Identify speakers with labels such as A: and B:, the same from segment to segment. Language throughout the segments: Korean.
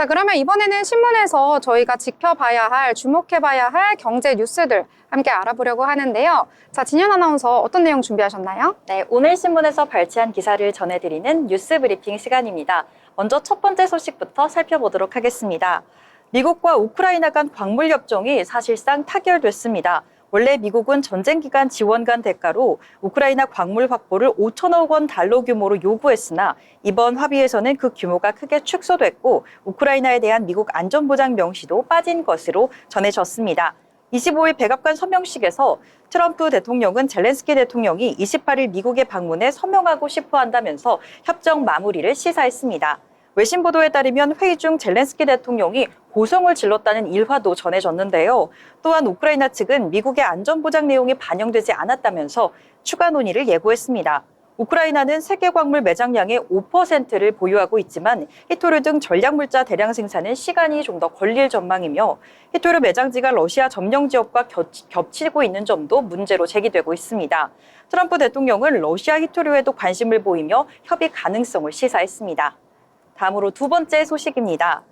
A: 자, 그러면 이번에는 신문에서 저희가 지켜봐야 할, 주목해봐야 할 경제 뉴스들 함께 알아보려고 하는데요. 자, 진현 아나운서 어떤 내용 준비하셨나요?
B: 네, 오늘 신문에서 발췌한 기사를 전해드리는 뉴스 브리핑 시간입니다. 먼저 첫 번째 소식부터 살펴보도록 하겠습니다. 미국과 우크라이나 간 광물 협정이 사실상 타결됐습니다. 원래 미국은 전쟁 기간 지원간 대가로 우크라이나 광물 확보를 5천억 원 달러 규모로 요구했으나 이번 합의에서는 그 규모가 크게 축소됐고 우크라이나에 대한 미국 안전보장 명시도 빠진 것으로 전해졌습니다. 25일 백악관 서명식에서 트럼프 대통령은 젤렌스키 대통령이 28일 미국에 방문해 서명하고 싶어 한다면서 협정 마무리를 시사했습니다. 외신 보도에 따르면 회의 중 젤렌스키 대통령이 고성을 질렀다는 일화도 전해졌는데요. 또한 우크라이나 측은 미국의 안전보장 내용이 반영되지 않았다면서 추가 논의를 예고했습니다. 우크라이나는 세계 광물 매장량의 5%를 보유하고 있지만 히토류 등 전략물자 대량 생산은 시간이 좀 더 걸릴 전망이며 히토류 매장지가 러시아 점령 지역과 겹치고 있는 점도 문제로 제기되고 있습니다. 트럼프 대통령은 러시아 히토류에도 관심을 보이며 협의 가능성을 시사했습니다. 다음으로 두 번째 소식입니다.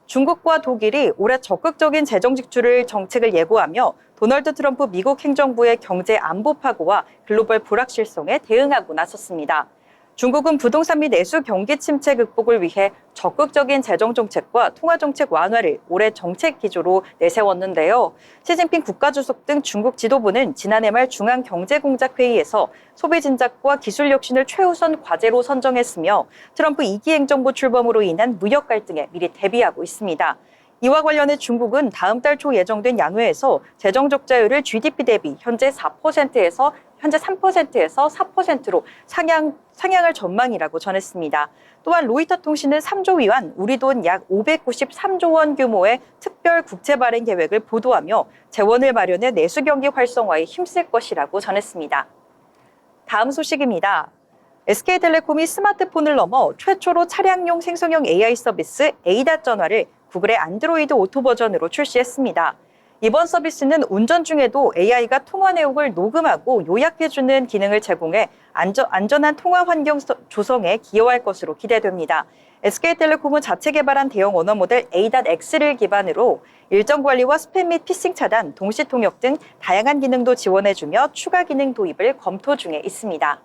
B: 중국과 독일이 올해 적극적인 재정 지출 정책을 예고하며 도널드 트럼프 미국 행정부의 경제 안보 파고와 글로벌 불확실성에 대응하고 나섰습니다. 중국은 부동산 및 내수 경기 침체 극복을 위해 적극적인 재정 정책과 통화 정책 완화를 올해 정책 기조로 내세웠는데요. 시진핑 국가주석 등 중국 지도부는 지난해 말 중앙경제공작회의에서 소비 진작과 기술 혁신을 최우선 과제로 선정했으며 트럼프 2기 행정부 출범으로 인한 무역 갈등에 미리 대비하고 있습니다. 이와 관련해 중국은 다음 달 초 예정된 양회에서 재정 적자율을 GDP 대비 현재 3%에서 4%로 상향할 전망이라고 전했습니다. 또한 로이터 통신은 3조 위안, 우리 돈 약 593조 원 규모의 특별 국채 발행 계획을 보도하며 재원을 마련해 내수 경기 활성화에 힘쓸 것이라고 전했습니다. 다음 소식입니다. SK텔레콤이 스마트폰을 넘어 최초로 차량용 생성형 AI 서비스 에이다 전화를 구글의 안드로이드 오토 버전으로 출시했습니다. 이번 서비스는 운전 중에도 AI가 통화 내용을 녹음하고 요약해주는 기능을 제공해 안전한 통화 환경 조성에 기여할 것으로 기대됩니다. SK텔레콤은 자체 개발한 대형 언어 모델 A.X를 기반으로 일정 관리와 스팸 및 피싱 차단, 동시 통역 등 다양한 기능도 지원해주며 추가 기능 도입을 검토 중에 있습니다.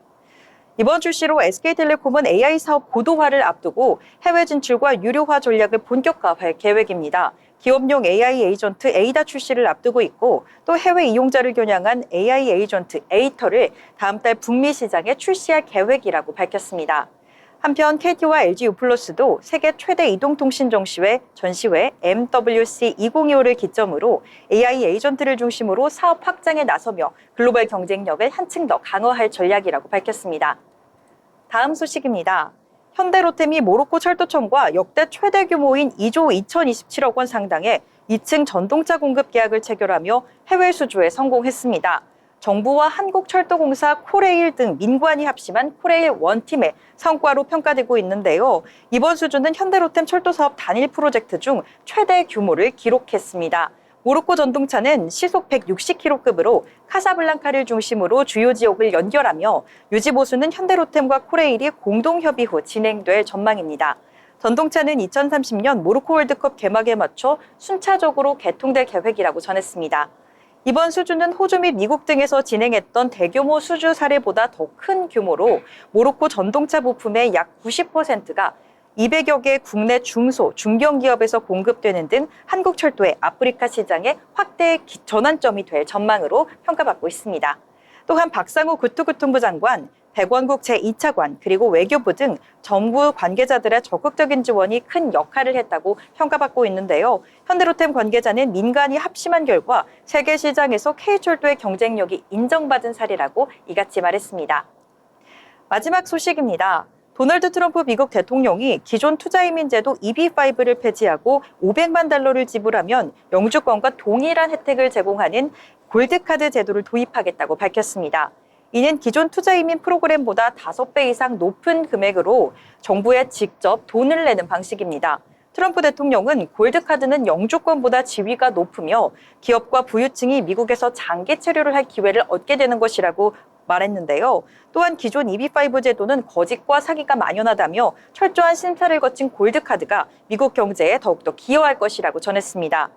B: 이번 출시로 SK텔레콤은 AI 사업 고도화를 앞두고 해외 진출과 유료화 전략을 본격화할 계획입니다. 기업용 AI 에이전트 에이다 출시를 앞두고 있고 또 해외 이용자를 겨냥한 AI 에이전트 에이터를 다음 달 북미 시장에 출시할 계획이라고 밝혔습니다. 한편 KT와 LG U+도 세계 최대 이동통신 전시회 MWC 2025를 기점으로 AI 에이전트를 중심으로 사업 확장에 나서며 글로벌 경쟁력을 한층 더 강화할 전략이라고 밝혔습니다. 다음 소식입니다. 현대로템이 모로코 철도청과 역대 최대 규모인 2조 2027억 원 상당의 2층 전동차 공급 계약을 체결하며 해외 수주에 성공했습니다. 정부와 한국철도공사, 코레일 등 민관이 합심한 코레일 원팀의 성과로 평가되고 있는데요. 이번 수주는 현대로템 철도사업 단일 프로젝트 중 최대 규모를 기록했습니다. 모로코 전동차는 시속 160km급으로 카사블랑카를 중심으로 주요 지역을 연결하며 유지보수는 현대로템과 코레일이 공동협의 후 진행될 전망입니다. 전동차는 2030년 모로코 월드컵 개막에 맞춰 순차적으로 개통될 계획이라고 전했습니다. 이번 수주는 호주 및 미국 등에서 진행했던 대규모 수주 사례보다 더 큰 규모로 모로코 전동차 부품의 약 90%가 200여 개 국내 중소, 중견기업에서 공급되는 등 한국 철도의 아프리카 시장의 확대 전환점이 될 전망으로 평가받고 있습니다. 또한 박상우 국토교통부 장관, 백원국 제2차관, 그리고 외교부 등 정부 관계자들의 적극적인 지원이 큰 역할을 했다고 평가받고 있는데요. 현대로템 관계자는 민간이 합심한 결과 세계 시장에서 K철도의 경쟁력이 인정받은 사례라고 이같이 말했습니다. 마지막 소식입니다. 도널드 트럼프 미국 대통령이 기존 투자이민 제도 EB-5를 폐지하고 500만 달러를 지불하면 영주권과 동일한 혜택을 제공하는 골드카드 제도를 도입하겠다고 밝혔습니다. 이는 기존 투자이민 프로그램보다 5배 이상 높은 금액으로 정부에 직접 돈을 내는 방식입니다. 트럼프 대통령은 골드카드는 영주권보다 지위가 높으며 기업과 부유층이 미국에서 장기 체류를 할 기회를 얻게 되는 것이라고 말했는데요. 또한 기존 EB5 제도는 거짓과 사기가 만연하다며 철저한 심사를 거친 골드카드가 미국 경제에 더욱더 기여할 것이라고 전했습니다.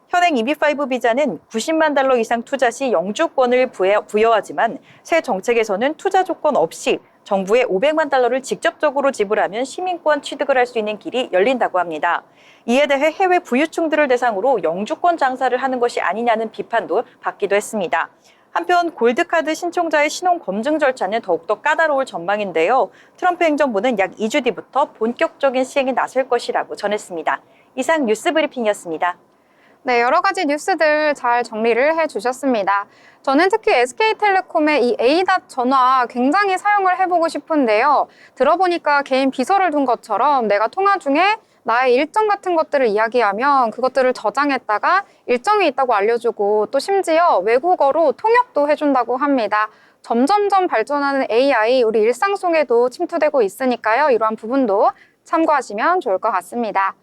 B: 현행 EB5 비자는 90만 달러 이상 투자 시 영주권을 부여하지만 새 정책에서는 투자 조건 없이 정부에 500만 달러를 직접적으로 지불하면 시민권 취득을 할 수 있는 길이 열린다고 합니다. 이에 대해 해외 부유층들을 대상으로 영주권 장사를 하는 것이 아니냐는 비판도 받기도 했습니다. 한편 골드카드 신청자의 신원 검증 절차는 더욱더 까다로울 전망인데요. 트럼프 행정부는 약 2주 뒤부터 본격적인 시행에 나설 것이라고 전했습니다. 이상 뉴스 브리핑이었습니다.
A: 네, 여러 가지 뉴스들 잘 정리를 해주셨습니다. 저는 특히 SK텔레콤의 이 A답 전화 굉장히 사용을 해보고 싶은데요. 들어보니까 개인 비서를 둔 것처럼 내가 통화 중에 나의 일정 같은 것들을 이야기하면 그것들을 저장했다가 일정이 있다고 알려주고 또 심지어 외국어로 통역도 해준다고 합니다. 점점점 발전하는 AI 우리 일상 속에도 침투되고 있으니까요. 이러한 부분도 참고하시면 좋을 것 같습니다.